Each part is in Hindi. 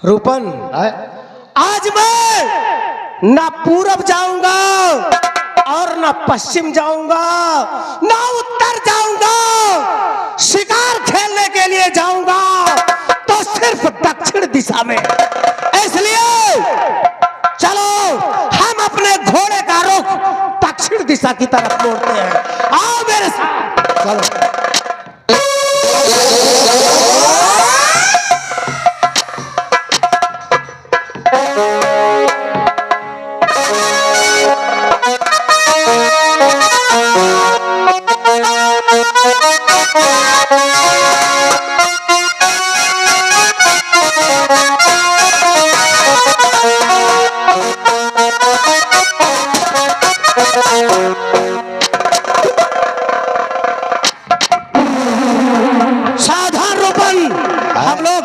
रूपन आज मैं ना पूरब जाऊंगा और ना पश्चिम जाऊंगा ना उत्तर जाऊंगा, शिकार खेलने के लिए जाऊंगा तो सिर्फ दक्षिण दिशा में। इसलिए चलो हम अपने घोड़े का रुख दक्षिण दिशा की तरफ मोड़ते हैं। आओ मेरे साथ चलो।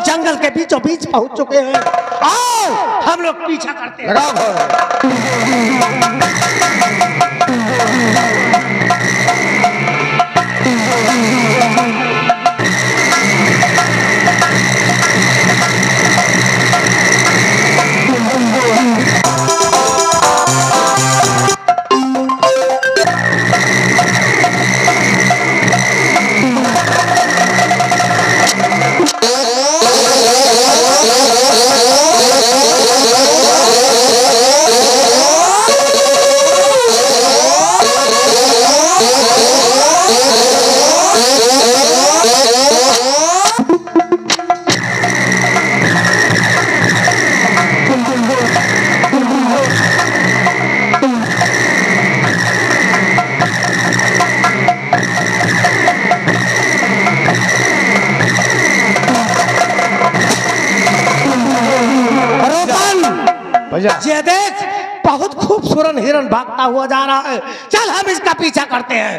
जंगल के बीचों बीच पहुंच चुके हैं। आओ हम लोग पीछा करते हैं। ये देख बहुत खूबसूरत हिरन भागता हुआ जा रहा है। चल हम इसका पीछा करते हैं।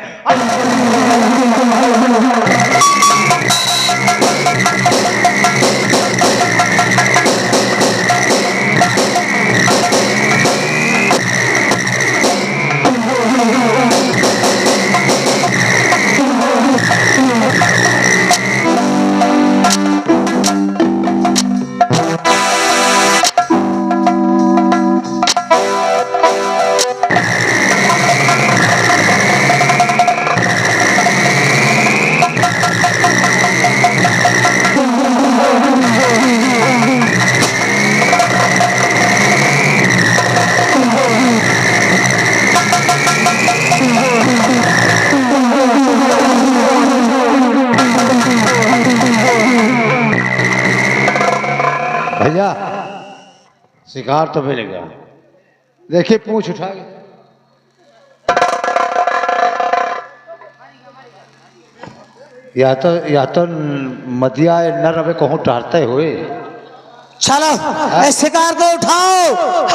भैया शिकार तो मिलेगा। देखिए पूंछ उठा के या तो मदिया न रवे कहूँ टहरते हुए। चलो इस शिकार को उठाओ,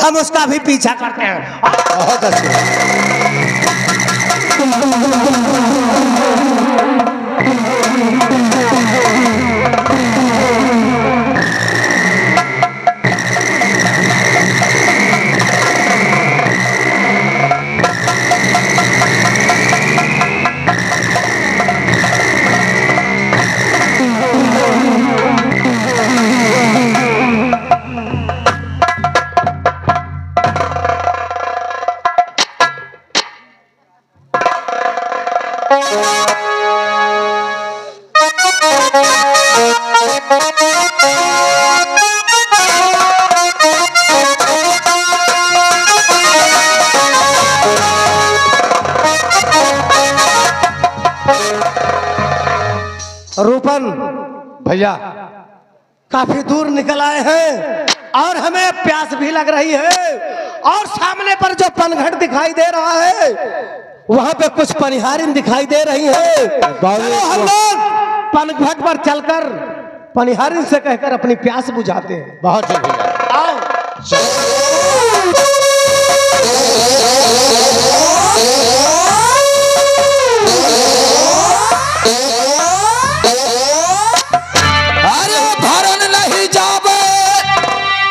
हम उसका भी पीछा करते हैं। बहुत अच्छे। रूपन भैया काफी दूर निकल आए हैं और हमें प्यास भी लग रही है, और सामने पर जो पनघट दिखाई दे रहा है वहां पे कुछ पनिहारिन दिखाई दे रही है। चलो हम लोग पनघट पर चलकर पनिहारिन से कहकर अपनी प्यास बुझाते हैं। बहुत ठीक भैया। आओ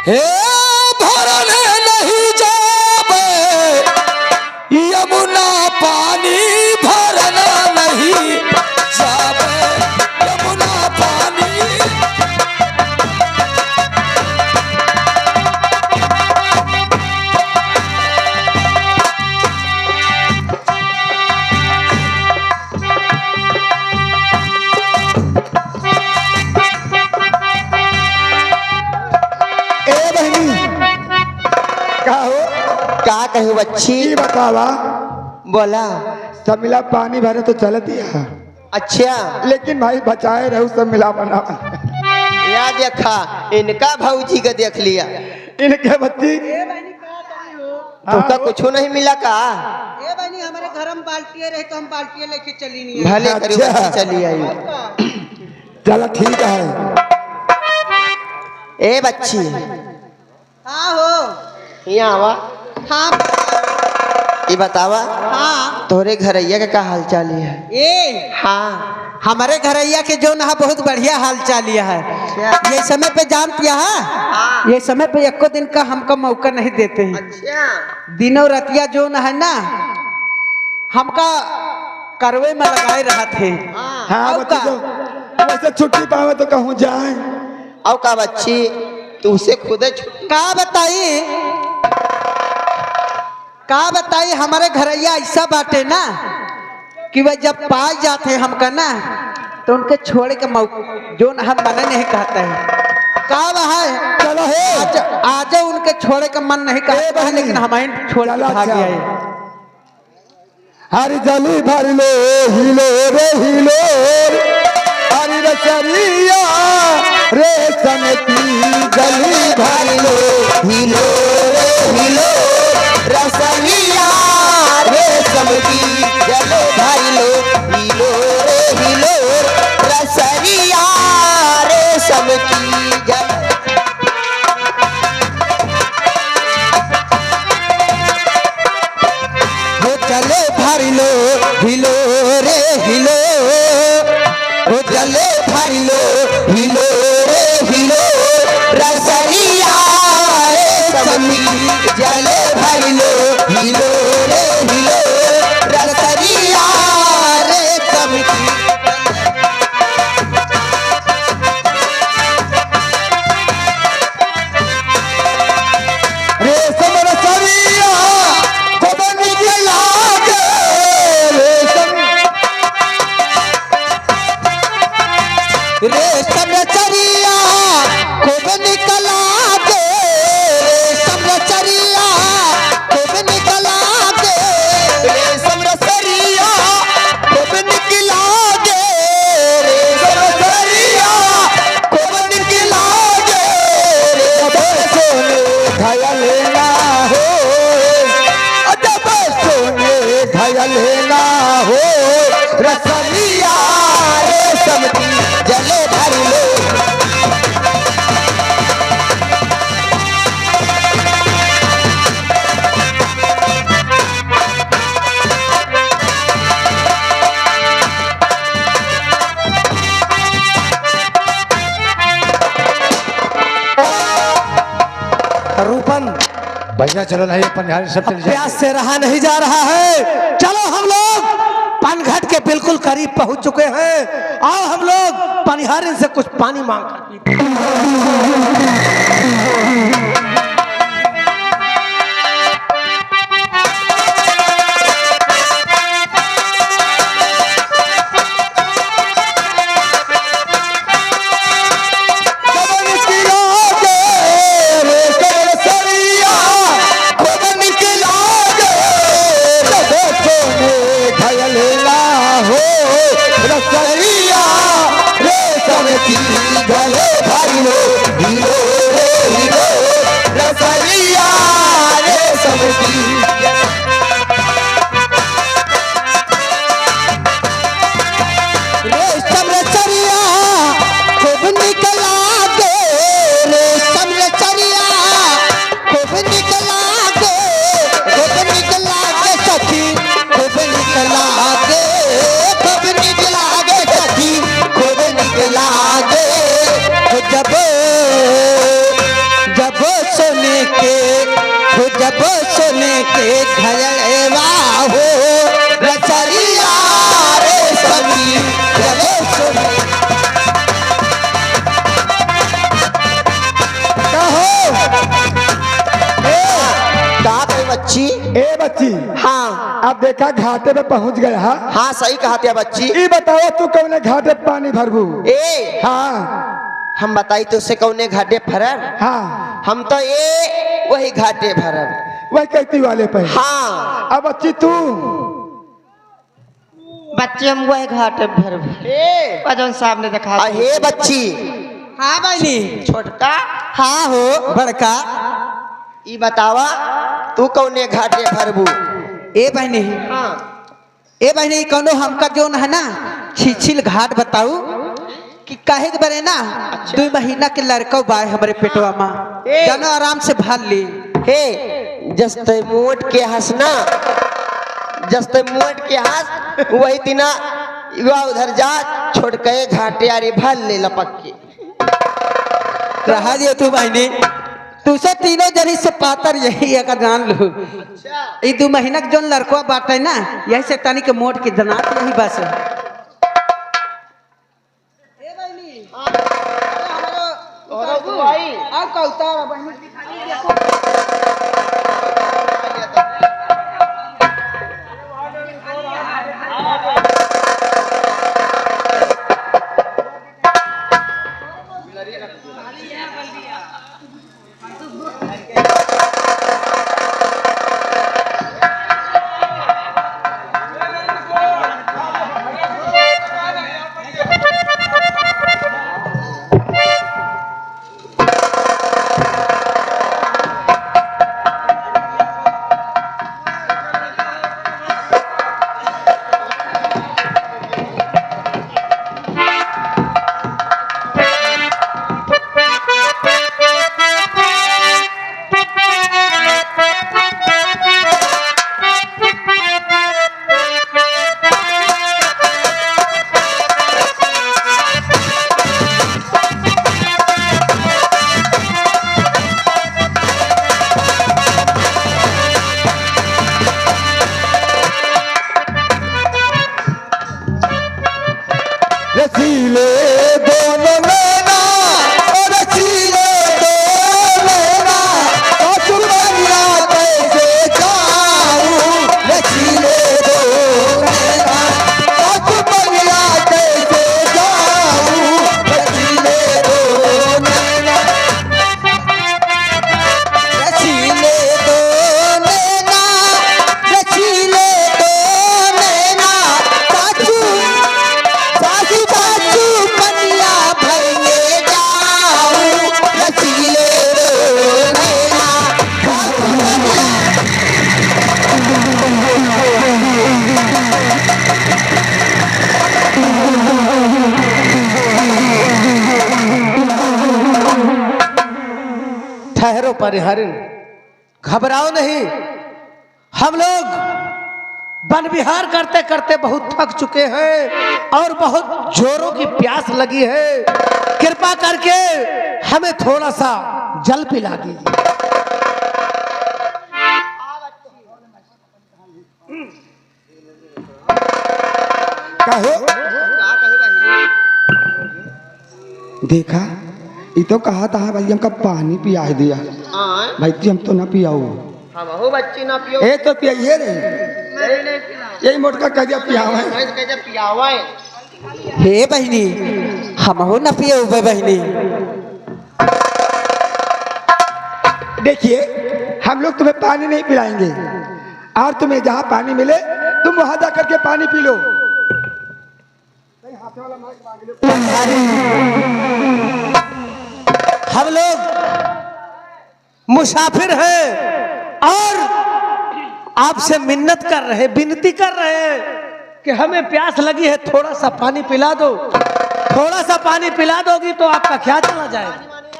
हे भरल नहीं जाबे, यमुना पानी भरल नहीं जाबे, यमुना पानी बहनी का हो का कहू बच्ची ये बतावा बोला। सब मिला पानी भरे तो चल दिया, अच्छा लेकिन भाई बचाए रहू सब मिला बना। या देखा इनका भौजी का देख लिया, इनके बच्ची तुमका कुछ नहीं मिला का। ए बहनी हमारे घर में बाल्टियां रहे तो हम बाल्टियां लेके चली नहीं है। भले करी अच्छा। बच्ची चली आई। चलो ठीक है। ए बच्ची हाँ हो यहाँ आवा, हाँ ये बतावा हाँ तोरे घरैया का हाल चाल है। ए हाँ हमारे घरैया के जो ना बहुत बढ़िया हाल चाल है। ये समय पे जान पिया है, ये समय पे एको दिन का हमको मौका नहीं देते हैं। अच्छा दिनों रतिया जो न है ना हमका करवे में लगाए रहा थे। हाँ और बच्ची का? तो वैसे छुट्टी पावे तो कहूँ जाए। और का बच्ची तू उसे खुदे का बताई हमारे घरैया ऐसा बाटे ना कि वह जब पाए जाते हैं हमका ना तो उनके छोड़े के मौका जो न हम मना नहीं कहते हैं। का है चलो हे आज उनके छोड़े का मन नहीं करता है, लेकिन हमारे छोड़ के चला भाग जा। गए। हरी जली भर लो हिलो रे हिलो, हरी रसरिया रे सनती जली भर लो हिलो रे हिलो रसलिया रे समकी जलो भाईलो हिलो रे हिलो रसलिया रे समकी जल। हो चले भरलो हिलो रे हिलो, ओ जले भाईलो हिलो रे हिलो रसलिया रे समकी जले भाईलो हिलो रे हिलो रसलिया रे समकी। रे समरसरिया पवन के लागे रे चरिया खूब निकला दे, चरिया खूब निकला दे, समरसरिया खूब निकला दे रे समरसरिया खूब निकला दे रे सोने घायल ना हो, जब सोने घायल ना हो रसलिया रे समती जले भर लो रूपन भैया चलो नहीं अपन यहाँ सब चल जाए। प्यास से रहा नहीं जा रहा है। चलो हम लोग पानघाट के बिल्कुल करीब पहुंच चुके हैं। आओ हम लोग पनिहारिन से कुछ पानी मांग कर पीते हैं। जले भर लो हिलो रे हिलो रसलिया रे समकी। चरिया खूब निकला दे रे चरिया खूब निकला दे, खूब निकला दे सखी खूब निकला दे, खूब निकला दे सखी खूब निकला दे। जब जब सोने के जब सोने के घरवा हो रचरिया रे सभी जब सोने का कही बच्ची। ए बच्ची हाँ अब देखा घाटे पे पहुंच गया हा? हाँ सही कहा त्या बच्ची। ई बताओ तू कौन घाटे पे पानी भरबू? ए हाँ हम बताई तो से कौने घाटे फरब। हाँ हम तो ये वही घाटे भरब। वही कहती वाले पे। हाँ अब बच्ची तू बच्चे हम वही घाटे भर भजन साहब ने देखा। हे बच्ची हाँ बहनी। छोटका हाँ हो बड़का। ई बतावा तू कौने घाटे भरबू। ए बहनी हाँ ए बहनी कौनो हमका जो है ना छिछिल घाट बताऊ कि काहे के बरे ना 2 महीना के लड़का बाय हमारे पेटवा में जानो आराम से भर ली। हे जस्ते मोट के हंसना जस्ते मोट के हंस वही दिना युवा उधर जा छोड़ के घाटे अरे भर ले लपक के रहा दियो तू बहनी। तू से तीनों जनी से पातर यही अगर जान लो। ये 2 महीना के जो लड़का बाटे ना यही से तनी के मोट के जनात यही बस। रसीले दोनों लेना और रसीले दो लेना और चुपैया कैसे जाऊं। रसीले दो लेना और चुपैया कैसे जाऊं। रसीले दो लेना रसीले दो लेना रसीले दो लेना चाचू सासू सासू कन्या भरने जाऊं। रसीले दो लेना ठहरो परिहरिन, घबराओ नहीं। हम लोग वन विहार करते करते बहुत थक चुके हैं और बहुत जोरों की प्यास लगी है। कृपा करके हमें थोड़ा सा जल पिला दीजिए। कहो देखा ये तो कहा था भाई हमका पानी पिया दिया भाई जी हम तो ना पियाओ। हम हो बच्ची ना पियो ए तो पियाइए रे यही मोटका कह दिया पियावा है। कैसे पियावा है। हे बहनी हम हो न पिए हुए बहनी। देखिए हम लोग तुम्हें पानी नहीं पिलाएंगे और तुम्हें जहाँ पानी मिले तुम वहां जा करके पानी पी लो। हम लोग मुसाफिर हैं और आपसे मिन्नत कर रहे, विनती कर रहे हैं कि हमें प्यास लगी है, थोड़ा सा पानी पिला दो। थोड़ा सा पानी पिला दोगी तो आपका क्या चला जाएगा।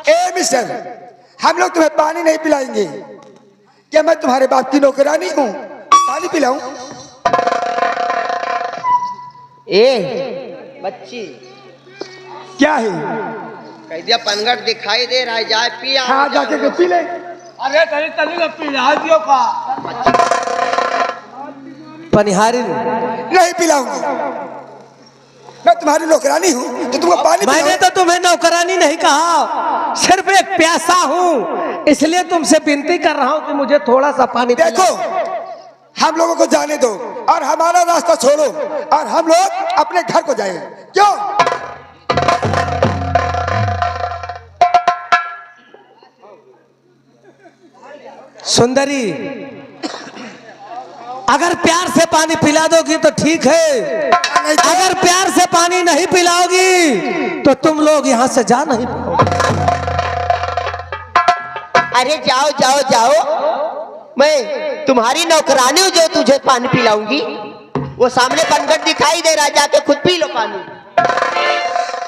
ए मिस्टर हम लोग तुम्हें पानी नहीं पिलाएंगे। क्या मैं तुम्हारे बाप की नौकरानी हूँ पानी पिलाऊं? ए बच्ची क्या है? कह दिया पनघट दिखाई दे रहा है जाए पिया। हाँ जाके के पी ले। अरे तनी तनी का पिला दियो का पनिहारिन। नहीं पिलाऊंगी मैं तुम्हारी नौकरानी हूँ तो तुमको पानी मैंने तो तुम्हें नौकरानी नहीं कहा, सिर्फ एक प्यासा हूँ, इसलिए तुमसे विनती कर रहा हूँ कि मुझे थोड़ा सा पानी पिला। देखो हम लोगों को जाने दो और हमारा रास्ता छोड़ो और हम लोग अपने घर को जाए। क्यों सुंदरी, अगर प्यार से पानी पिला दोगी तो ठीक है, अगर प्यार से पानी नहीं पिलाओगी तो तुम लोग यहाँ से जा नहीं पाओगे। अरे जाओ जाओ जाओ, मैं तुम्हारी नौकरानी हूँ जो तुझे पानी पिलाऊंगी। वो सामने बनगट दिखाई दे रहा, जाके खुद पी लो पानी।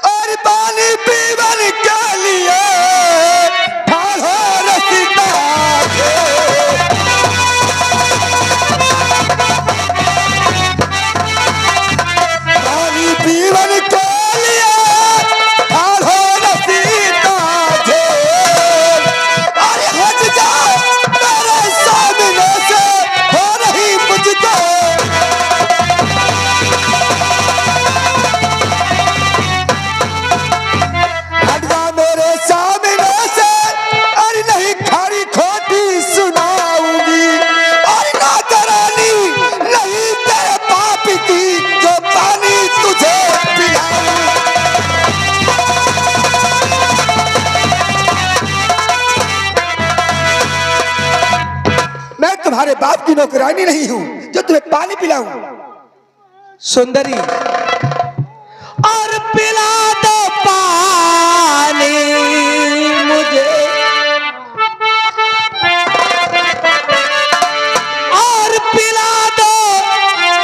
और पानी पीवन के लिए ठाढ़ो रसिका के। पानी पीवन के लिए ठाढ़ो रसिका के। अरे हट जा मेरे सामने से, हो रही मुझको हट जा मेरे सामने से। अरे नहीं खारी खोटी सुनाऊंगी, और ना करानी नहीं तेरे पाप की जो पानी तुझे पिलाऊं। मैं तुम्हारे बाप की नौकरानी नहीं हूँ जो तुम्हें पानी पिलाऊं। सुंदरी, और पिला दो पानी मुझे, और पिला दो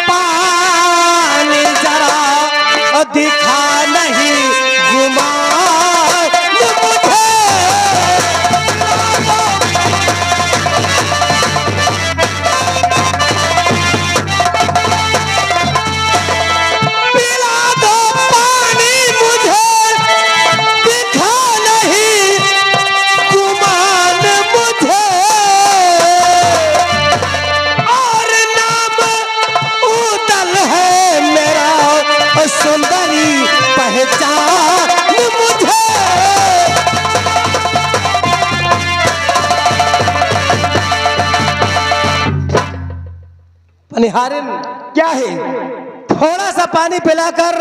पानी जरा, दिखा नहीं गुमान मुझे। पिला दो पानी मुझे, दिखा नहीं गुमान मुझे। और नाम उदल है मेरा, सुंदरी पहचान मुझे। निहारिन, क्या है? थोड़ा सा पानी पिलाकर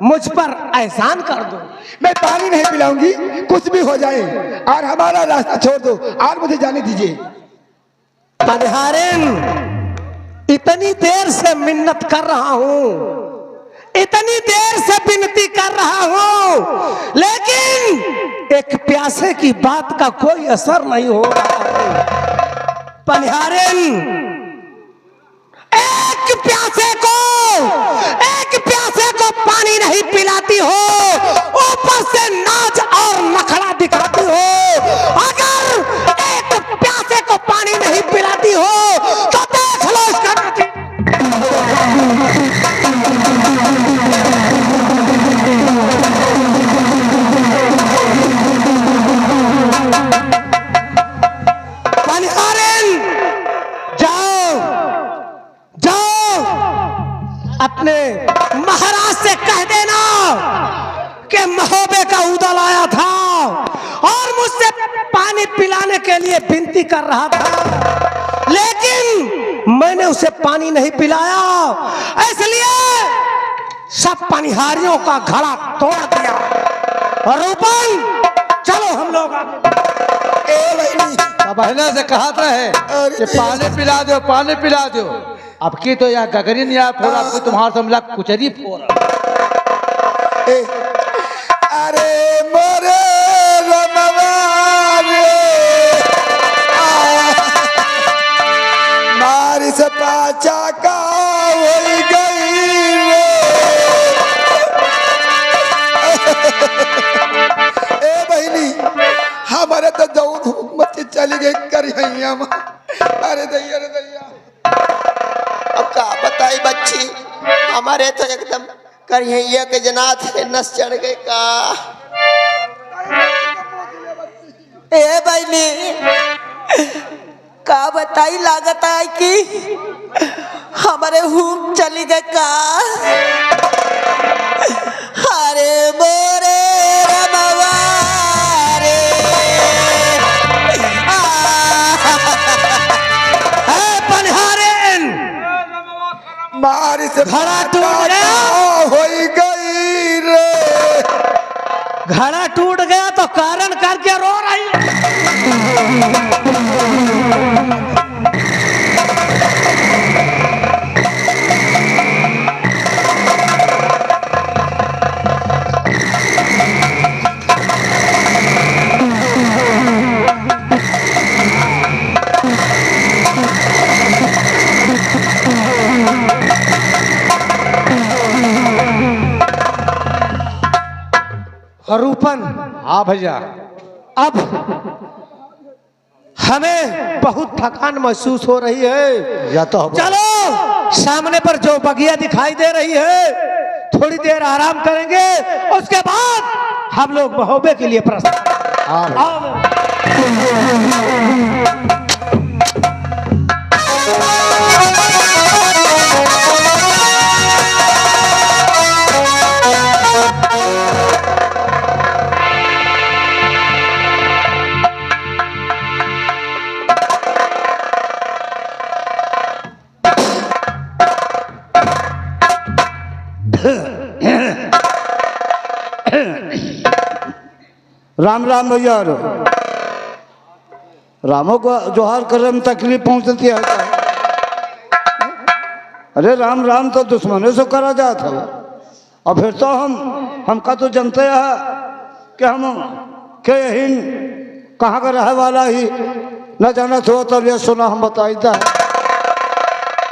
मुझ पर एहसान कर दो। मैं पानी नहीं पिलाऊंगी, कुछ भी हो जाए, और हमारा रास्ता छोड़ दो और मुझे जाने दीजिए। निहारिन, इतनी देर से मिन्नत कर रहा हूं, इतनी देर से विनती कर रहा हूं, लेकिन एक प्यासे की बात का कोई असर नहीं हो रहा है। पनिहारिन, एक प्यासे को पानी नहीं पिलाती हो, ऊपर से नाच और नखरा दिखाती हो। अगर एक प्यासे को पानी नहीं पिलाती हो तो देख लो इसका नतीजा। पनिहारिन, जाओ जाओ, अपने महाराज से कह देना कि महोबे का उदल आया था और मुझसे पानी पिलाने के लिए विनती कर रहा था, लेकिन मैंने उसे पानी नहीं पिलाया, इसलिए सब पनिहारियों का घड़ा तोड़ दिया। और रूपन, चलो हम लोग आगे। बहना से कहा था है कि पानी पिला दो, पानी पिला दो। अब की तो यहाँ गगरी नहीं आ फोड़ा, कोई तुम्हारा समझा कुचरी फोड़ा। अरे मोरे रमवा रे, मारी से पाचा का हो गई रे। ए बहनी, हमारे तो दौड़ हुकूमत चली गई करिया। अरे दैया रे दैया। अब का बताई बच्ची, हमारे तो एकदम करिया के जनात है, नस चढ़ गए का। ए बहनी, का बताई, लागत है कि हमारे हुक चली गए का। अरे मोरे रमवा रे, पनिहारिन, मारी से घड़ा टूट गया, हो गई रे। घड़ा टूट गया तो कारण करके रो रही है। रूपन, हाँ भैया। अब हमें बहुत थकान महसूस हो रही है। या तो होगा। चलो सामने पर जो बगिया दिखाई दे रही है थोड़ी देर आराम करेंगे, उसके बाद हम लोग महोबे के लिए प्रस्थान। हाँ भैया। राम राम भैया। रामों को जोहार करने में तकलीफ पहुंचती है क्या? अरे राम राम तो दुश्मनों से करा जाता है। और फिर तो हमका तो जानते हैं कि हम के यही कहाँ का रहे वाला ही न जाना तो ये सुना हम बताई था।